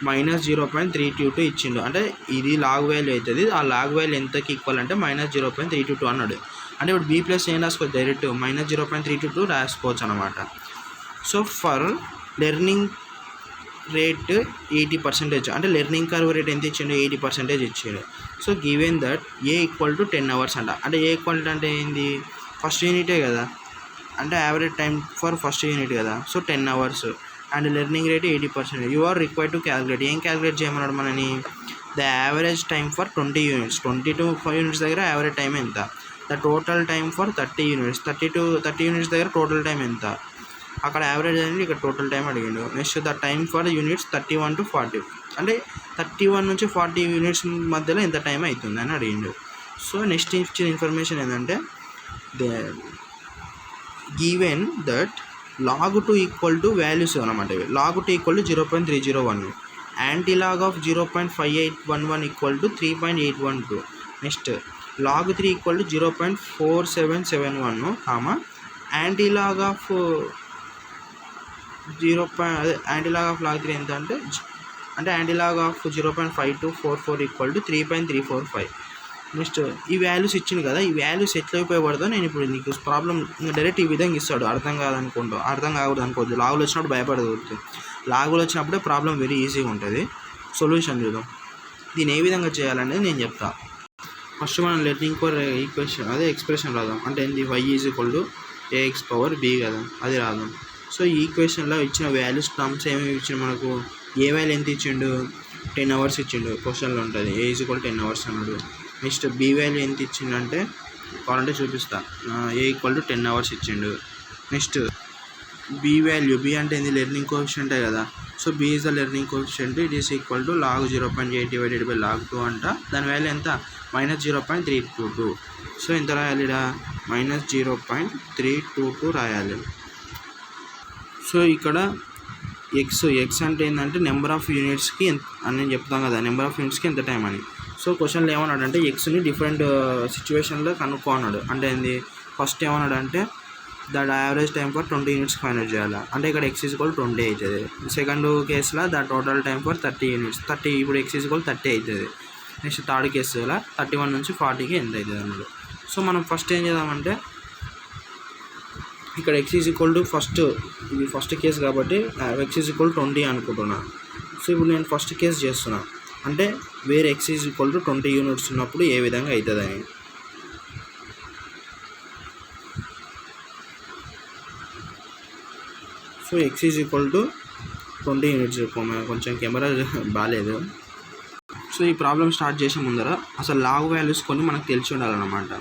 -0.322 ఇచ్చిండు. అంటే ఇది లాగ్ వాల్యూ అవుతుంది, ఆ లాగ్ వాల్యూ ఎంతకి ఈక్వల్ అంటే -0.322 అన్నాడు. అంటే ఇప్పుడు b ప్లస్ ఏం రాసుకోవచ్చు, డైరెక్ట్ -0.322 రాసుకోవచ్చు అనమాట. సో ఫర్ లెర్నింగ్ రేట్ 80%, అంటే లెర్నింగ్ కర్వ్ రేట్ ఎంత ఇచ్చిండు, 80% ఇచ్చాడు. So given that a = 10 hours అంట. అంటే a ఈక్వల్ అంటే ఏంది, ఫస్ట్ యూనిటే కదా, అంటే average time for first unit కదా. So 10 hours and learning rate 80%. You are required to calculate. ఏం క్యాలిక్యులేట్ చేయమన్నాడు మనని, the average time for 20 units. 22 units దగ్గర యావరేజ్ టైం ఎంత, the total time for 30 units. 30 units దగ్గర టోటల్ టైం ఎంత, అక్కడ average అనేది ఇక్కడ టోటల్ టైం అడిగిండు. Next the time for units 31 to 40, అంటే 31 నుంచి 40 units మధ్యలో ఎంత టైం అవుతుంది అని అడిగిండు. సో నెక్స్ట్ ఇచ్చిన ఇన్ఫర్మేషన్ ఏంటంటే given that log 2 equal to values అనమాట. log 2 equal to 0.301, anti log of 0.5811 equal to 3.812. Next log 3 equal to 0.4771, anti log of log 3 ఎంత అంటే anti log of 0.5244 equal to 3.345. Next ఈ values ఇచ్చింది కదా, ఈ values ఎట్లా ఉపయోగపడదో నేను ఇప్పుడు నీకు ప్రాబ్లం డైరెక్ట్ ఈ విధంగా ఇస్తాడు. అర్థం కాకూడదు అనుకోవద్దు. లాగులు వచ్చినప్పుడు భయపడకూడదు. లాగులు వచ్చినప్పుడే ప్రాబ్లం వెరీ ఈజీగా ఉంటుంది. సొల్యూషన్ చూద్దాం. దీన్ని ఏ విధంగా చేయాలనేది నేను చెప్తా. ఫస్ట్ మనం లెర్నింగ్ కర్వ్ ఈక్వేషన్ అదే ఎక్స్ప్రెషన్ రాదాం. అంటే ఏంది, y = ax⁻b కదా, అది రాదాం. సో ఈ ఈక్వేషన్లో ఇచ్చిన వాల్యూస్ టర్మ్స్ ఏమేమి ఇచ్చిండు మనకు, ఏ వాల్యూ ఎంత ఇచ్చిండు, 10 hours ఇచ్చిండు. క్వశ్చన్లో ఉంటుంది a = 10 hours అన్నాడు. నెక్స్ట్ b వాల్యూ ఎంత ఇచ్చిండంటే కావాలంటే చూపిస్తా. ఏ ఈక్వల్ టు 10 hours ఇచ్చిండు. నెక్స్ట్ బి వాల్యూ, బి అంటే ఏంది లెర్నింగ్ కోఎఫిషియంటే కదా. So B is the learning coefficient, it is equal to log 0.8 divided by log 2 అంట. దాని వాల్యూ ఎంత -0.322. సో ఎంత రాయాలి ఇక్కడ -0.322 రాయాలి. సో ఇక్కడ ఎక్స్ అంటే ఏంటంటే నెంబర్ ఆఫ్ యూనిట్స్కి అని నేను చెప్తాం కదా, నెంబర్ ఆఫ్ యూనిట్స్కి ఎంత టైం అని. సో క్వశ్చన్లో ఏమన్నాడు అంటే ఎక్స్ని డిఫరెంట్ సిచ్యువేషన్లో కనుక్కో అన్నాడు. అంటే ఏంది, ఫస్ట్ ఏమన్నాడు అంటే that average time for 20 units find చేయాలి. అంటే ఇక్కడ x ఈజ్ ఈక్వల్ 20 అవుతుంది. సెకండ్ కేసులో the total time for 30 units, 30 ఇప్పుడు x ఈజ్ ఈక్వల్ 30 అవుతుంది. నెక్స్ట్ థర్డ్ కేసులో 31 నుంచి 40కి ఎంత అవుతుంది అన్నాడు. సో మనం ఫస్ట్ ఏం చేద్దామంటే ఇక్కడ x ఈజ్ ఈక్వల్ టు ఇది ఫస్ట్ కేసు కాబట్టి x ఈజ్ ఈక్వల్ 20 అనుకుంటున్నా. సో ఇప్పుడు నేను ఫస్ట్ కేసు చేస్తున్నా, అంటే వేరే x is equal to 20 units ఉన్నప్పుడు ఏ విధంగా అవుతుందని. So x is equal to 20 units. కొంచెం కెమెరా బాగాలేదు. సో ఈ ప్రాబ్లం స్టార్ట్ చేసే ముందర అసలు లాగ్ వాల్యూస్ కొన్ని మనకు తెలిసి ఉండాలన్నమాట.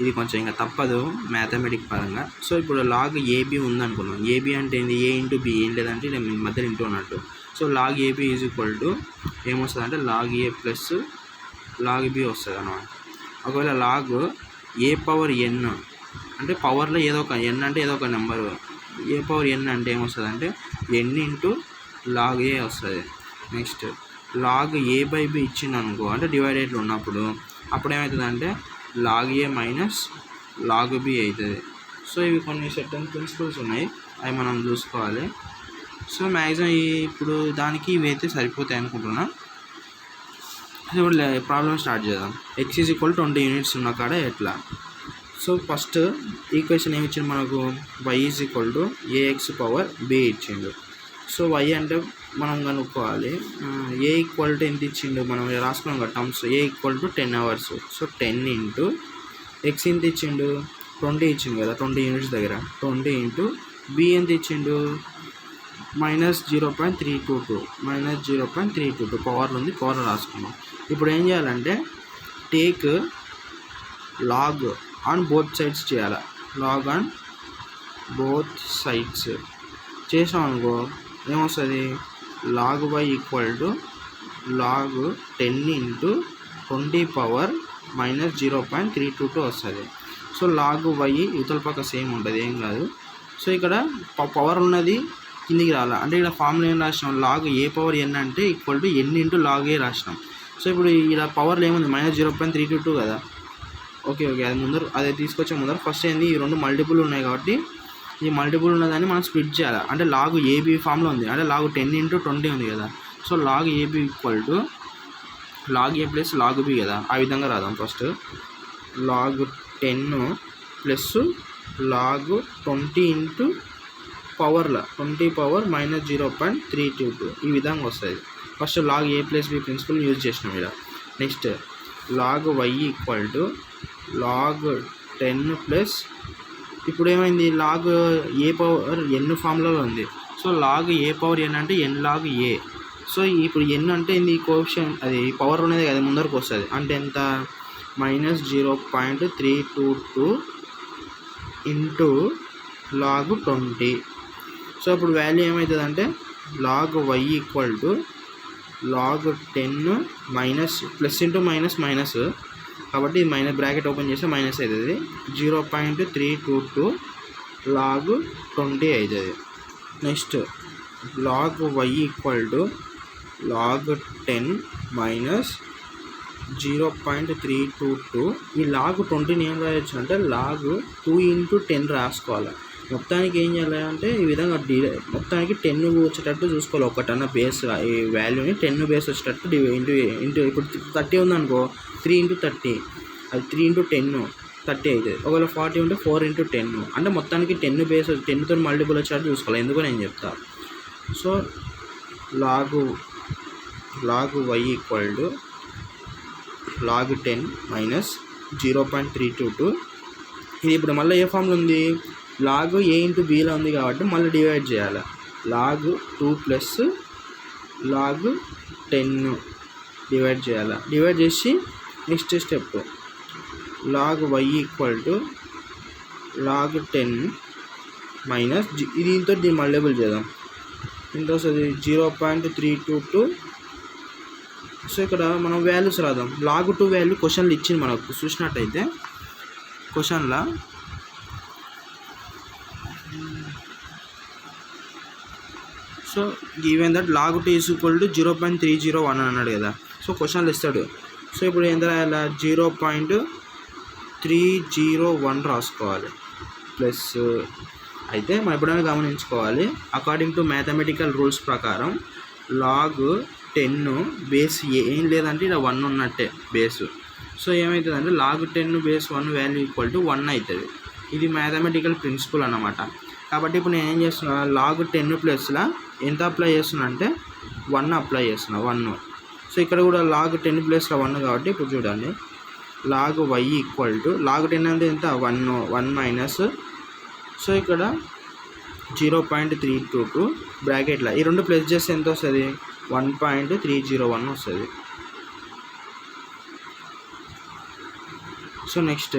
ఇది కొంచెం ఇంకా తప్పదు మ్యాథమెటిక్ పరంగా. సో ఇప్పుడు లాగ్ ఏబీ ఉందనుకున్నాం. ఏబీ అంటే ఏంది, ఏ ఇంటూ బి, ఏం లేదంటే నేను మధ్యలో ఇంటూ అన్నట్టు. So log AB is equal to ఏమొస్తుంది అంటే log A plus log B వస్తుంది అన్నమాట. ఒకవేళ లాగ్ ఏ పవర్ ఎన్ అంటే పవర్లో ఏదో ఒక ఎన్ అంటే ఏదో ఒక నెంబరు, ఏ పవర్ ఎన్ అంటే ఏమొస్తుంది అంటే ఎన్ ఇంటూ లాగ్ ఏ వస్తుంది. Next log A by B ఇచ్చింది అనుకో, అంటే డివైడెడ్లో ఉన్నప్పుడు అప్పుడు ఏమవుతుంది అంటే log A minus log B అవుతుంది. సో ఇవి కొన్ని సర్టన్ ప్రిన్సిపల్స్ ఉన్నాయి, అవి మనం చూసుకోవాలి. సో మ్యాక్సిమం ఇప్పుడు దానికి ఇవి అయితే సరిపోతాయి అనుకుంటున్నా. ఇప్పుడు ప్రాబ్లం స్టార్ట్ చేద్దాం. x ఈజ్ ఈక్వల్ 20 units ఉన్న కాడ ఎట్లా. సో ఫస్ట్ ఈక్వేషన్ ఏమి ఇచ్చిండు మనకు, y is equal to ax power b ఇచ్చిండు. సో y అంటే మనం కనుక్కోవాలి. ఏ ఈక్వల్ టు ఎంత ఇచ్చిండు మనం రాసుకున్నాం కదా terms, A equal to 10 hours. So 10 into X ఎంత ఇచ్చిండు 20 ఇచ్చిండు కదా 20 units దగ్గర, 20 ఇంటూ b ఎంత ఇచ్చిండు -0.322 పవర్లో ఉంది, పవర్లో రాసుకున్నాం. ఇప్పుడు ఏం చేయాలంటే take log on both sides చేయాలి. లాగ్ ఆన్ బోత్ సైడ్స్ చేసాం అనుకో ఏమొస్తుంది, log y equal to log 10 into 20 power -0.322 వస్తుంది. సో లాగ్ y ఇవతల పక్క సేమ్ ఉంటుంది, ఏం కాదు. సో ఇక్కడ పవర్ ఉన్నది కిందికి రాలా, అంటే ఇక్కడ ఫార్ములా ఏం రాసినాం, లాగ్ ఏ పవర్ ఎన్ అంటే equal to N into log A రాసినాం. సో ఇప్పుడు ఇలా పవర్లో ఏముంది -0.322 కదా. ఓకే అది ముందర అదే తీసుకొచ్చే ముందర ఫస్ట్ ఏంది, ఈ రెండు మల్టిపుల్ ఉన్నాయి కాబట్టి ఈ మల్టిపుల్ ఉన్నదాన్ని మనం స్ప్లిట్ చేయాలి. అంటే లాగ్ ఏబీ ఫామ్లో ఉంది, అంటే లాగ్ 10 ఇంటూ 20 ఉంది కదా. So log AB equal to log A plus log B కదా, ఆ విధంగా రాదాం. First log 10 plus log 20 into పవర్లో 20 పవర్ -0.322 ఈ విధంగా వస్తుంది. First log A plus B principle use చేసినాం ఇక్కడ. Next log Y equal to log 10 plus ఇప్పుడు ఏమైంది, లాగ్ ఏ పవర్ ఎన్ ఫామ్లో ఉంది. So log A power N అంటే ఎన్ లాగ్ ఏ. సో ఇప్పుడు ఎన్ అంటే ఇది కోఎఫిషియంట్, అది పవర్ ఉన్నది కదా ముందరకు వస్తుంది, అంటే ఎంత -0.322 ఇంటూ లాగ్ 20. సో ఇప్పుడు వాల్యూ ఏమవుతుంది అంటే log Y equal to log 10 minus plus into minus కాబట్టి మైనస్ బ్రాకెట్ ఓపెన్ చేస్తే మైనస్ అవుతుంది, 0.322 లాగ్ 20 అవుతుంది. Next log Y equal to log 10 minus 0.322 ఈ లాగ్ 20ని ఏం రాయొచ్చు అంటే లాగ్ 2 ఇంటూ 10 రాసుకోవాలి. మొత్తానికి ఏం చేయాలి అంటే ఈ విధంగా మొత్తానికి 10 వచ్చేటట్టు చూసుకోవాలి. ఒకటన్న బేస్ ఈ వాల్యూని 10 బేస్ వచ్చేటట్టు ఇంటూ ఇప్పుడు 30 ఉందనుకో 3 ఇంటూ 30, అది 3 ఇంటూ 10 30 అవుతుంది. ఒకవేళ 40 ఉంటే 4 ఇంటూ 10, అంటే మొత్తానికి 10 బేస్ 10తో మల్టిపుల్ వచ్చేటట్టు చూసుకోవాలి. ఎందుకో నేను చెప్తా. So log Y equal to log 10 minus 0.322 ఇది ఇప్పుడు మళ్ళీ ఏ ఫామ్లో ఉంది, లాగ్ ఏ ఇంటూ బీలో ఉంది కాబట్టి మళ్ళీ డివైడ్ చేయాలి. లాగ్ 2 ప్లస్ లాగ్ 10 డివైడ్ చేయాలి. డివైడ్ చేసి next step log y equal to log 10 minus దీంతో దీన్ని మల్టిపుల్ చేద్దాం. ఎంత వస్తుంది 0.322. సో ఇక్కడ మనం వాల్యూస్ రాద్దాం. log 2 వాల్యూ క్వశ్చన్లు ఇచ్చింది మనకు చూసినట్టయితే క్వశ్చన్లో so given that log 2 is equal to 0.301 అన్నాడు కదా. సో క్వశ్చన్లు ఇస్తాడు. సో ఇప్పుడు ఎంత రాయాలి 0.301 రాసుకోవాలి ప్లస్. అయితే మనం ఎప్పుడైనా గమనించుకోవాలి అకార్డింగ్ టు మ్యాథమెటికల్ రూల్స్ ప్రకారం log 10 బేస్ ఏం లేదంటే ఇక్కడ 1 ఉన్నట్టే బేసు. సో ఏమవుతుందంటే log 10 base 1 value equal to 1 అవుతుంది. ఇది మ్యాథమెటికల్ ప్రిన్సిపల్ అన్నమాట. కాబట్టి ఇప్పుడు నేను ఏం చేస్తున్నా log 10 ప్లస్లో ఎంత అప్లై చేస్తున్నా అంటే 1 అప్లై చేస్తున్నా 1. సో ఇక్కడ కూడా log 10 ప్లస్లో 1 కాబట్టి ఇప్పుడు చూడండి log y equal to log 10 అంటే ఎంత 1 మైనస్. సో ఇక్కడ 0.322 బ్రాకెట్లో ఈ రెండు ప్లస్ చేస్తే ఎంత వస్తుంది 1.301 వస్తుంది. So next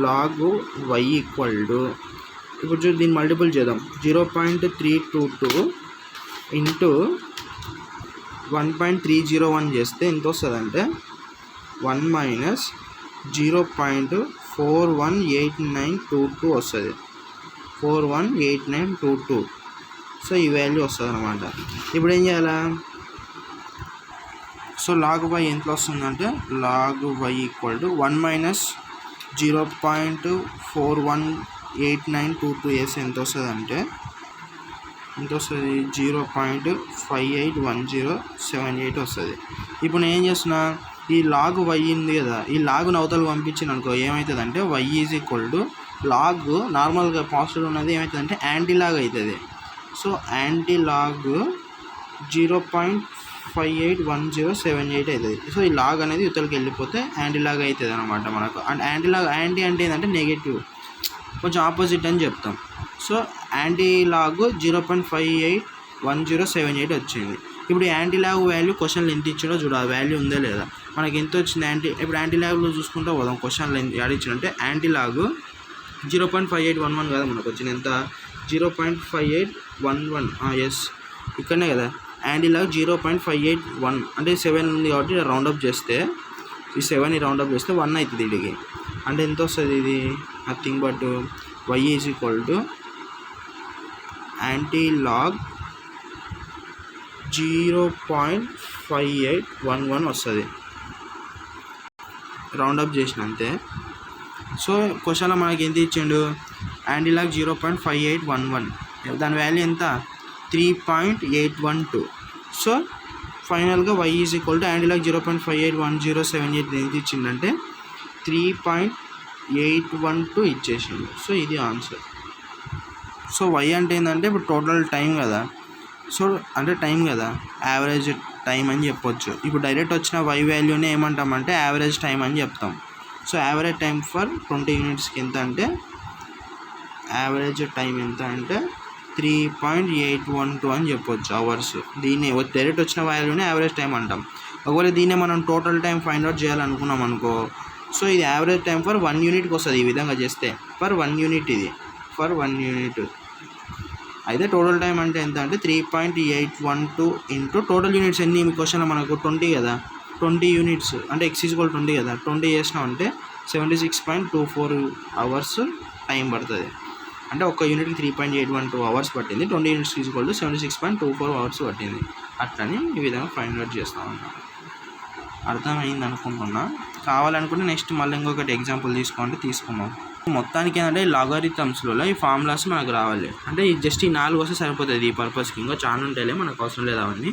log y equal to ఇప్పుడు చూసి దీన్ని మల్టిపుల్ చేద్దాం. 0.322 ఇంటూ 1.301 చేస్తే ఎంత వస్తుంది అంటే 1 మైనస్ 0.418922 వస్తుంది. 418922. సో ఈ వాల్యూ వస్తుంది అనమాట. ఇప్పుడు ఏం చేయాలా సో log y ఎంత వస్తుందంటే log y equal to 1 minus 0.418922 వేస్తే ఎంత వస్తుంది అంటే ఎంత వస్తుంది 0.581078 వస్తుంది. ఇప్పుడు నేను ఏం చేస్తున్నా ఈ log y ఉంది కదా ఈ లాగ్ను అవతలు పంపించిన అనుకో ఏమవుతుంది అంటే y is equal to log నార్మల్గా పాజిటివ్ ఉన్నది ఏమవుతుందంటే యాంటీ లాగ్ అవుతుంది. సో యాంటీ లాగ్ 0.581078 అవుతుంది. సో ఈ లాగ్ అనేది ఇవతలకి వెళ్ళిపోతే యాంటీ లాగ్ అవుతుంది అనమాట మనకు. అండ్ యాంటీ అంటే ఏంటంటే నెగటివ్ కొంచెం ఆపోజిట్ అని చెప్తాం. సో యాంటీ లాగ్ 0.581078 వచ్చింది. ఇప్పుడు యాంటీ లాగ్ వాల్యూ క్వశ్చన్లు ఎంత ఇచ్చాడో చూడాలి వాల్యూ ఉందా లేదా. మనకి ఎంత వచ్చింది ఇప్పుడు యాంటీ లాగ్లో చూసుకుంటూ పోదాం. క్వశ్చన్లు యాడ్ ఇచ్చాడంటే యాంటీ లాగ్ 0.5811 కదా మనకు వచ్చింది ఎంత 0.5811. ఎస్ ఇక్కడనే కదా యాంటీ లాగ్ 0.581 అంటే 7 ఉంది కాబట్టి రౌండప్ చేస్తే ఈ 7ని రౌండప్ చేస్తే 1 అవుతుంది వీడికి. అంటే ఎంత వస్తుంది ఇది nothing but y is equal to anti log 0.5811 వస్తుంది రౌండప్ చేసిన అంతే. సో క్వశ్చన్లో మనకి ఎంత ఇచ్చిండు యాంటీ లాగ్ 0.5811 దాని వాల్యూ ఎంత 3.812. సో ఫైనల్గా y is equal to anti log 0.581078 ఎంత ఇచ్చిందంటే 3.812 ఇచ్చేసిండు. సో ఇది ఆన్సర్. సో y అంటే ఏంటంటే ఇప్పుడు టోటల్ టైం కదా. సో అంటే టైం కదా యావరేజ్ టైం అని చెప్పొచ్చు. ఇప్పుడు డైరెక్ట్ వచ్చిన y వాల్యూనే ఏమంటామంటే యావరేజ్ టైం అని చెప్తాం. సో యావరేజ్ టైం ఫర్ 20 యూనిట్స్కి ఎంత అంటే యావరేజ్ టైం ఎంత అంటే 3.812 అని చెప్పొచ్చు అవర్స్. దీన్ని డైరెక్ట్ వచ్చిన వాల్యూనే యావరేజ్ టైం అంటాం. ఒకవేళ దీన్నే మనం టోటల్ టైం ఫైండ్ అవుట్ చేయాలనుకున్నాం అనుకో సో ఇది యావరేజ్ టైం ఫర్ 1 యూనిట్కి వస్తుంది. ఈ విధంగా చేస్తే ఫర్ 1 యూనిట్ ఇది ఫర్ 1 యూనిట్. అయితే టోటల్ టైం అంటే ఎంత అంటే 3.812 ఇంటూ టోటల్ యూనిట్స్ ఎన్ని మీ క్వశ్చన్లో మనకు 20 కదా 20 యూనిట్స్ అంటే x ఈక్వల్ 20 కదా 20 చేసినాం అంటే 76.24 అవర్స్ టైం పడుతుంది. అంటే ఒక యూనిట్కి 3.812 అవర్స్ పట్టింది. 20 యూనిట్స్ ఈక్వల్ టు 76.24 అవర్స్ పట్టింది. అట్లని ఈ విధంగా ఫైండ్ అవుట్ చేస్తాం అన్నమాట. అర్థమైంది అనుకుంటున్నా. కావాలనుకుంటే నెక్స్ట్ మళ్ళీ ఇంకొకటి ఎగ్జాంపుల్ తీసుకుందాం. మొత్తానికి ఏంటంటే లాగారిథమ్స్లో ఈ ఫార్ములాస్ మనకు రావాలి. అంటే జస్ట్ ఈ 4 వస్తే సరిపోతుంది ఈ పర్పస్కి. ఇంకా చాలా ఉంటాయిలే మనకు అవసరం లేదు అవన్నీ.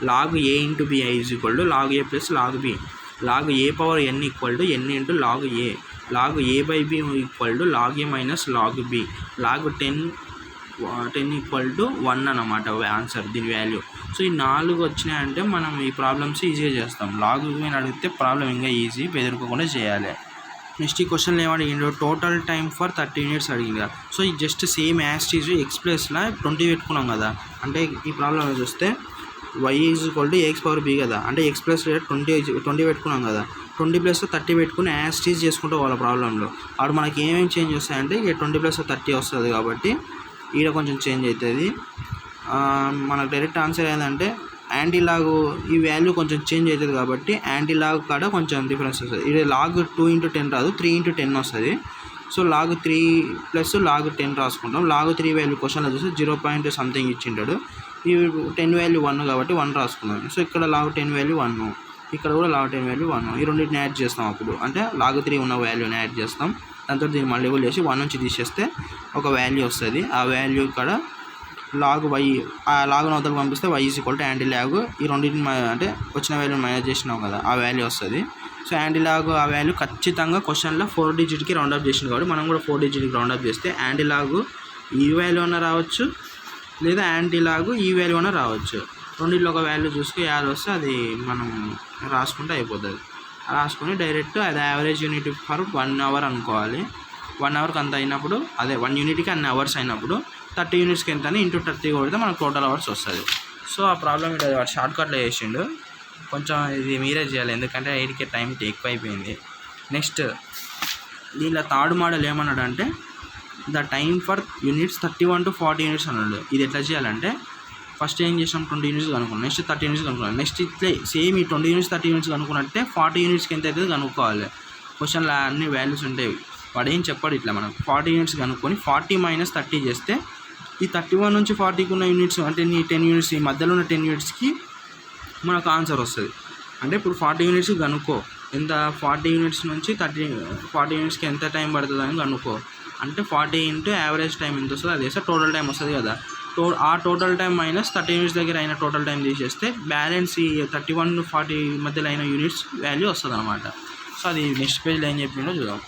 log a into b is equal to log a plus log b. log a power n equal to n into log a. log a by b equal to log a minus log b. log 10 equal to 1 అన్నమాట answer దీని value. So ఈ 4 వచ్చినాయంటే మనం ఈ problems ఈజీగా చేస్తాం. Log మీద అడిగితే ప్రాబ్లం ఇంకా ఈజీ బెదిరుకోకుండా చేయాలి. నెక్స్ట్ ఈ క్వశ్చన్లో ఏమడిగిండు టోటల్ టైం ఫర్ 30 యూనిట్స్ అడిగింది కదా. సో ఇది జస్ట్ సేమ్ యాజ్ టీజ్ ఎక్స్ ప్లస్లో 20 పెట్టుకున్నాం కదా. అంటే ఈ ప్రాబ్లంలో చూస్తే y is equal to x power b కదా. అంటే x ప్లస్ 20 పెట్టుకున్నాం కదా. 20+30 పెట్టుకుని యాజ్ టీజ్ చేసుకుంటూ వాళ్ళ ప్రాబ్లంలో ఆడు మనకి ఏమేమి చేంజ్ వస్తాయంటే ఇక 20+30 వస్తుంది కాబట్టి ఈడ కొంచెం చేంజ్ అవుతుంది. మనకు డైరెక్ట్ ఆన్సర్ ఏంటంటే యాంటీ లాగ్ ఈ వాల్యూ కొంచెం చేంజ్ అవుతుంది కాబట్టి యాంటీ లాగ్ కాడ కొంచెం డిఫరెన్స్ వస్తుంది. ఇది లాగ్ 2x10 రాదు, 3x10 వస్తుంది. సో లాగ్ 3 ప్లస్ లాగ్ 10 రాసుకుంటాం. లాగ్ 3 వాల్యూ క్వశ్చన్లో చూస్తే 0. సంథింగ్ ఇచ్చింటాడు. ఈ 10 వాల్యూ 1 కాబట్టి 1 రాసుకున్నాం. సో ఇక్కడ లాగ్ 10 వాల్యూ 1, ఇక్కడ కూడా లాగ్ 10 వాల్యూ 1. ఈ రెండింటిని యాడ్ చేస్తాం. అప్పుడు అంటే లాగ్ 3 ఉన్న వాల్యూని యాడ్ చేస్తాం. దాంతో దీన్ని మల్టిపుల్ చేసి 1 నుంచి తీసేస్తే ఒక వాల్యూ వస్తుంది. ఆ వాల్యూ ఇక్కడ లాగ్ y, ఆ లాగ్ నవతలకు పంపిస్తే y = యాంటీ లాగ్. ఈ రెండింటిని అంటే వచ్చిన వాల్యూని మైనస్ చేసినాం కదా, ఆ వాల్యూ వస్తుంది. సో యాంటీ లాగ్ ఆ వాల్యూ ఖచ్చితంగా క్వశ్చన్లో 4 డిజిట్కి రౌండప్ చేసింది కాబట్టి మనం కూడా 4 డిజిట్కి రౌండప్ చేస్తే యాంటీ లాగ్ ఈ వాల్యూ అన్న రావచ్చు, లేదా యాంటీ లాగ్ ఈ వాల్యూ అన్న రావచ్చు. రెండింటిలో ఒక వాల్యూ చూసుకుని యాడ్ వస్తే అది మనం రాసుకుంటే అయిపోతుంది. రాసుకొని డైరెక్ట్ అది యావరేజ్ యూనిట్ ఫర్ 1 అవర్ అనుకోవాలి. 1 అవర్కి అంత అయినప్పుడు, అదే 1 యూనిట్కి అన్ని అవర్స్ అయినప్పుడు 30 యూనిట్స్కి ఎంత అని ఇంటూ 30 కొడితే మనకు టోటల్ అవర్స్ వస్తుంది. సో ఆ ప్రాబ్లం ఇక్కడ షార్ట్ కట్లో చేసిండు. కొంచెం ఇది మీరే చేయాలి, ఎందుకంటే 8కే టైం ఎక్కువ అయిపోయింది. నెక్స్ట్ దీనిలో థర్డ్ మోడల్ ఏమన్నాడు అంటే the time for units 31 to 40 units అన్నాడు. ఇది ఎట్లా చేయాలంటే ఫస్ట్ ఏం చేసాం, 20 యూనిట్స్ కనుక్కున్నాం, నెక్స్ట్ 30 యూనిట్స్ కనుక్కున్నాం. నెక్స్ట్ ఇట్లే సేమ్ ఈ 20 యూనిట్స్ 30 యూనిట్స్ కనుక్కున్నట్టే 40 యూనిట్స్కి ఎంత అవుతుంది కనుక్కోవాలి. క్వశ్చన్లో అన్ని వాల్యూస్ ఉంటాయి, వాడు ఏం చెప్పాడు ఇట్లా మనం 40 యూనిట్స్ కనుక్కొని 40 - 30 చేస్తే ఈ 31 నుంచి 40కి ఉన్న యూనిట్స్ అంటే నీ 10 యూనిట్స్, ఈ మధ్యలో ఉన్న 10 యూనిట్స్కి మనకు ఆన్సర్ వస్తుంది. అంటే ఇప్పుడు 40 యూనిట్స్ కనుక్కో, ఎంత 40 యూనిట్స్ నుంచి 40 యూనిట్స్కి ఎంత టైం పడుతుంది అని కనుక్కో. అంటే 40 ఇంటూ యావరేజ్ టైం ఎంత వస్తుంది అది వేస్తే టోటల్ టైం వస్తుంది కదా. ఆ టోటల్ టైం మైనస్ 30 యూనిట్స్ దగ్గర అయిన టోటల్ టైం తీసేస్తే బ్యాలెన్స్ ఈ 31 to 40 మధ్యలో అయిన యూనిట్స్ వాల్యూ వస్తుంది అనమాట. సో అది నెక్స్ట్ పేజ్లో ఏం చెప్పిండో చూద్దాం.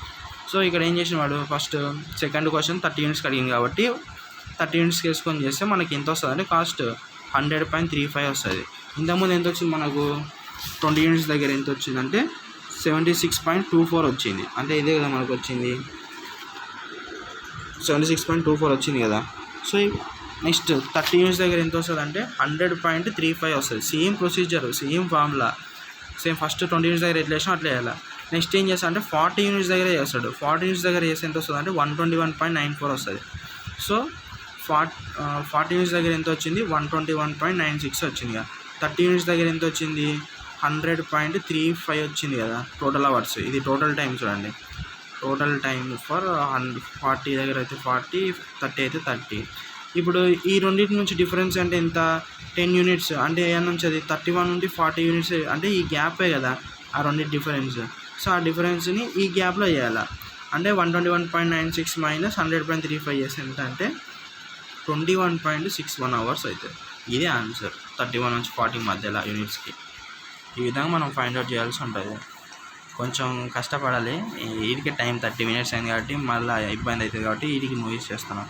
సో ఇక్కడ ఏం చేసిన వాడు ఫస్ట్ సెకండ్ క్వశ్చన్ 30 యూనిట్స్కి అడిగింది కాబట్టి 30 యూనిట్స్కి వేసుకొని చేస్తే మనకి ఎంత వస్తుంది అంటే కాస్ట్ 100.35 వస్తుంది. ఇంతకుముందు ఎంత వచ్చింది మనకు 20 యూనిట్స్ దగ్గర ఎంత వచ్చిందంటే 76.24 వచ్చింది. అంటే ఇదే కదా మనకు వచ్చింది, 76.24 వచ్చింది కదా. సో నెక్స్ట్ 30 యూనిట్స్ దగ్గర ఎంత వస్తుంది అంటే 100.35 వస్తుంది. Same procedure, same formula, same first 20 units దగ్గర ఎట్లా వేసినా అట్లా వేయాలి. నెక్స్ట్ ఏం చేస్తా అంటే 40 యూనిట్స్ దగ్గర చేస్తాడు. 40 యూనిట్స్ దగ్గర చేస్తే ఎంత వస్తుంది అంటే 121.94 వస్తుంది. సో 40 యూనిట్స్ దగ్గర ఎంత వచ్చింది 121.96 వచ్చింది కదా. 30 యూనిట్స్ దగ్గర ఎంత వచ్చింది 100.35 వచ్చింది కదా టోటల్ అవర్స్. ఇది టోటల్ టైం చూడండి, టోటల్ టైం ఫర్ 40 దగ్గర అయితే 40, 30 అయితే 30. ఇప్పుడు ఈ రెండింటి నుంచి డిఫరెన్స్ అంటే ఎంత 10 యూనిట్స్ అంటే ఏ నుంచి అది 31 నుండి 40 యూనిట్స్ అంటే ఈ గ్యాపే కదా ఆ రెండింటి డిఫరెన్స్. సో ఆ డిఫరెన్స్ని ఈ గ్యాప్లో చేయాలి. అంటే 121.96 మైనస్ 100.35 చేస్తే ఎంత అంటే 21.61 అవర్స్ అవుతుంది. ఇదే ఆన్సర్ 31 నుంచి 40 మధ్యలో యూనిట్స్కి. ఈ విధంగా మనం ఫైండ్ అవుట్ చేయాల్సి ఉంటుంది. కొంచెం కష్టపడాలి. వీటికి టైం 30 మినిట్స్ అయింది కాబట్టి మళ్ళీ ఇబ్బంది అవుతుంది కాబట్టి వీటికి మూవీస్ చేస్తున్నాం.